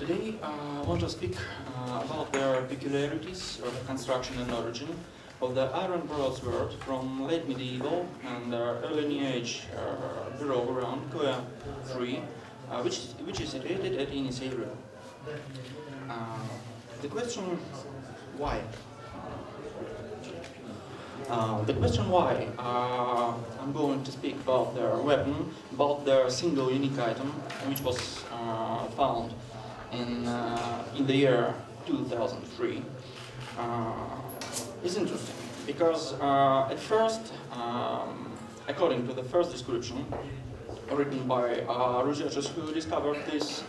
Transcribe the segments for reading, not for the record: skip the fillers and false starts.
Today I want to speak about the peculiarities of construction and origin of the iron broadsword from late medieval and early New Age bureau around Koya III, which is situated at Yenisei River. The question why? I'm going to speak about their weapon, about their single unique item, which was found in the year 2003. Is interesting because at first, according to the first description written by researchers who discovered this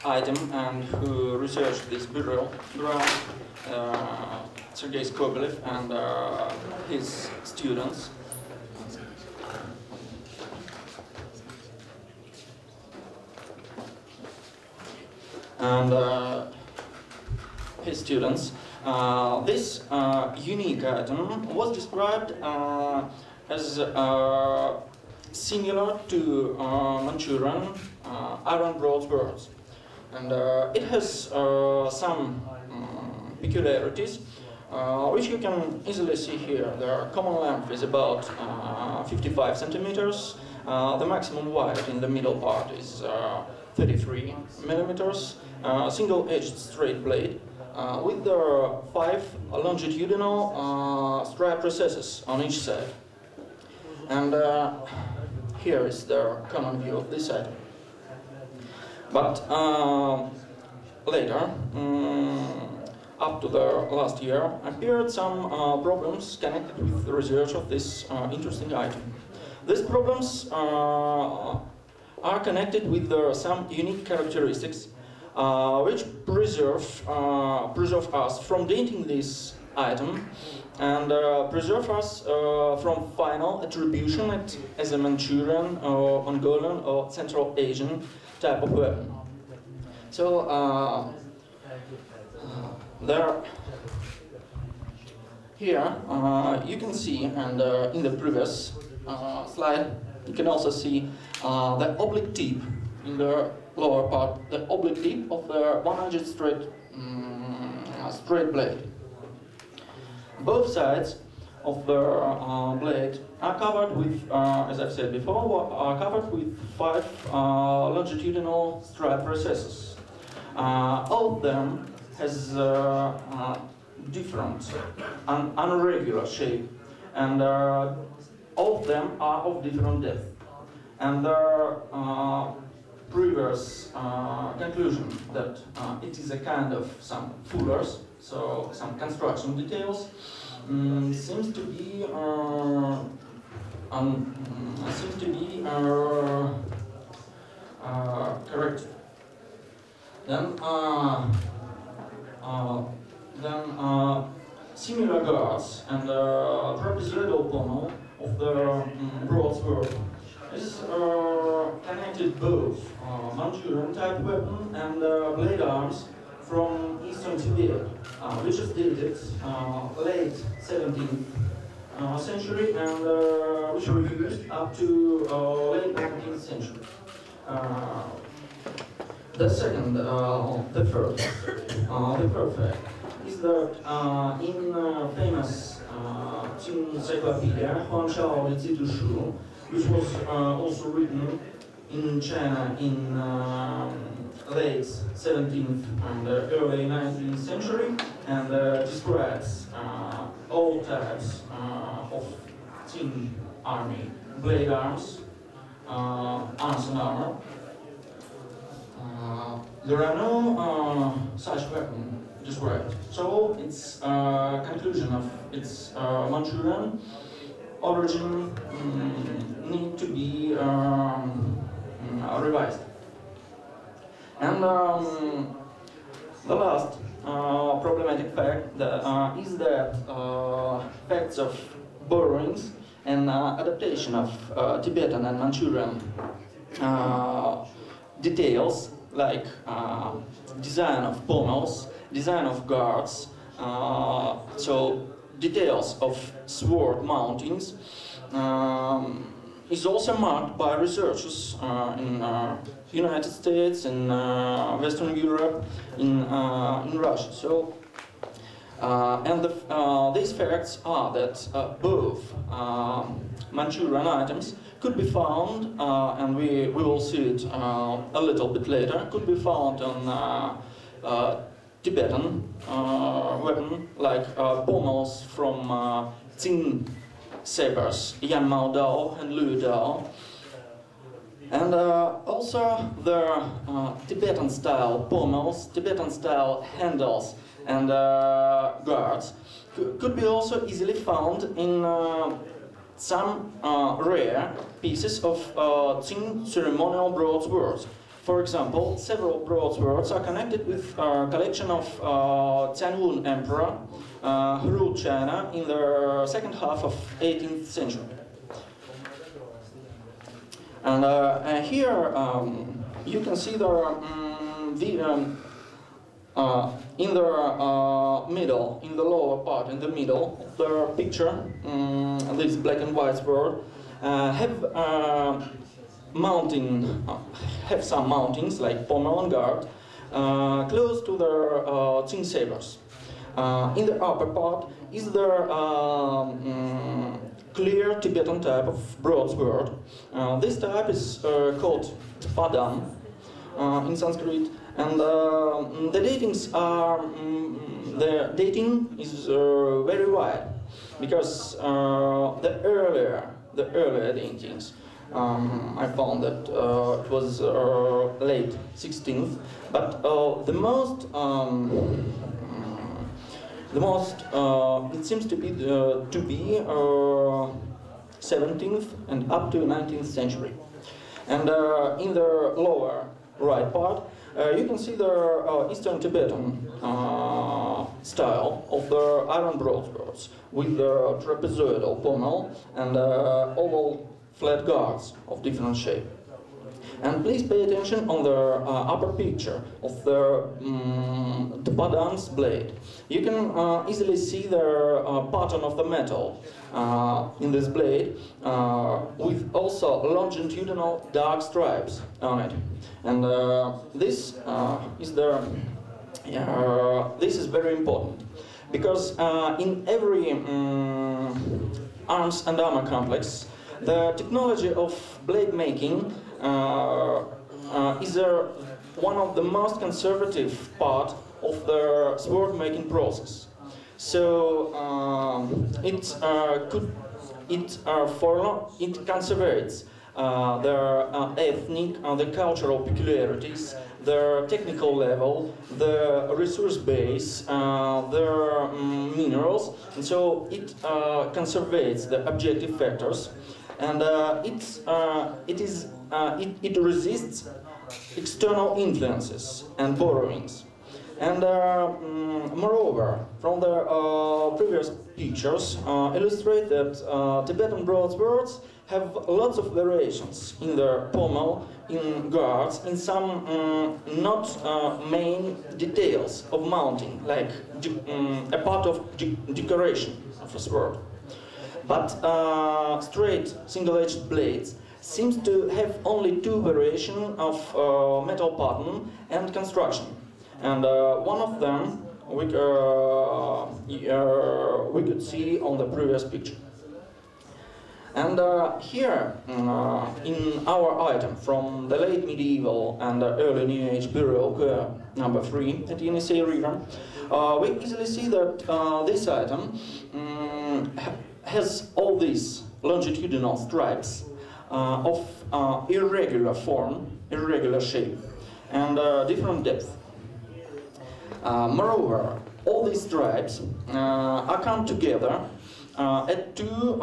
item and who researched this burial ground, Sergei Skobelev and his students. This unique item was described as similar to Manchurian iron broadswords, and it has some peculiarities which you can easily see here. Their common length is about 55 centimeters. The maximum width in the middle part is 33 millimeters. Single-edged straight blade with the 5 longitudinal stripe recesses on each side. And here is the common view of this item. But later, up to the last year, appeared some problems connected with the research of this interesting item. These problems are connected with some unique characteristics which preserve us from dating this item and preserve us from final attribution as a Manchurian or Mongolian or Central Asian type of weapon. So here you can see, and in the previous slide you can also see the oblique tip in the lower part, the oblique tip of the 100 straight blade. Both sides of the blade are covered with, as I've said before, are covered with 5 longitudinal stripe recesses. All of them has different and irregular shape, and all of them are of different depth. And their previous conclusion that it is a kind of some fullers, so some construction details, seems to be correct. Then similar guards and trapezoidal pommel of the broadsword is connected both Manchurian type weapon and blade arms from eastern Tibet, which is dated late 17th century and which were used up to late 19th century. The second, the third fact is that in famous encyclopedia Huanshao Zidushu, which was also written in China in late 17th and early 19th century, and describes all types of Qin army blade arms, arms and armor. There are no such weapon described, so its conclusion of its Manchurian origin need to be revised. And the last problematic fact is that facts of borrowings and adaptation of Tibetan and Manchurian details like design of pommels, design of guards, so details of sword mountings is also marked by researchers in United States, in Western Europe, in Russia. So, these facts are that both Manchurian items could be found, and we will see it a little bit later, could be found on Tibetan weapon, like pommels from Qing sabers, Yan Mao Dao and Lu Dao. And also their Tibetan-style pommels, Tibetan-style handles and guards could be also easily found in some rare pieces of Qing ceremonial broadswords. For example, several broadswords are connected with a collection of Tianwen Emperor who ruled China in the second half of 18th century. And here you can see in the middle, in the lower part, in the middle of the picture, this black and white sword have some mountings like pommel and guard close to their Qing sabers. In the upper part is the clear Tibetan type of broadsword. This type is called padam in Sanskrit, and the datings are the dating is very wide because the earlier datings. I found that it was late 16th, but the most it seems to be 17th and up to 19th century. And in the lower right part, you can see the Eastern Tibetan style of the iron broadswords with the trapezoidal pommel and oval flat guards of different shape. And please pay attention on the upper picture of the padam's blade. You can easily see the pattern of the metal in this blade with also longitudinal dark stripes on it. And this is very important because in every arms and armor complex, the technology of blade making is one of the most conservative part of the sword making process. So it conservates their ethnic and the cultural peculiarities, their technical level, the resource base, their minerals, and so it conservates the objective factors, and it resists external influences and borrowings. And moreover, from the previous pictures illustrate that Tibetan broadswords have lots of variations in their pommel, in guards, in some not main details of mounting, like a part of decoration of a sword. But straight single-edged blades seems to have only two variations of metal pattern and construction. And one of them we could see on the previous picture. And here, in our item from the late medieval and early New Age burial Koya number 3 at Yenisei River, we easily see that this item has all these longitudinal stripes of irregular form, irregular shape, and different depth. Moreover, all these stripes are come together at two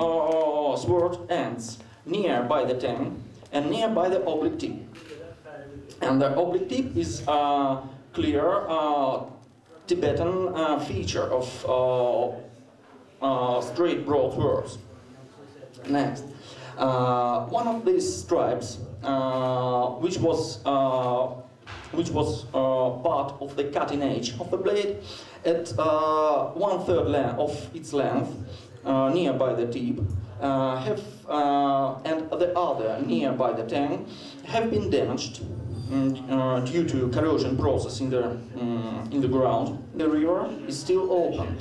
sword ends, near by the tang and near by the oblique tip. And the oblique tip is a clear Tibetan feature of straight broadswords. Next, one of these stripes, which was part of the cutting edge of the blade, at 1/3 of its length, nearby the tip and the other nearby the tank have been damaged due to corrosion process in the ground. The river is still open.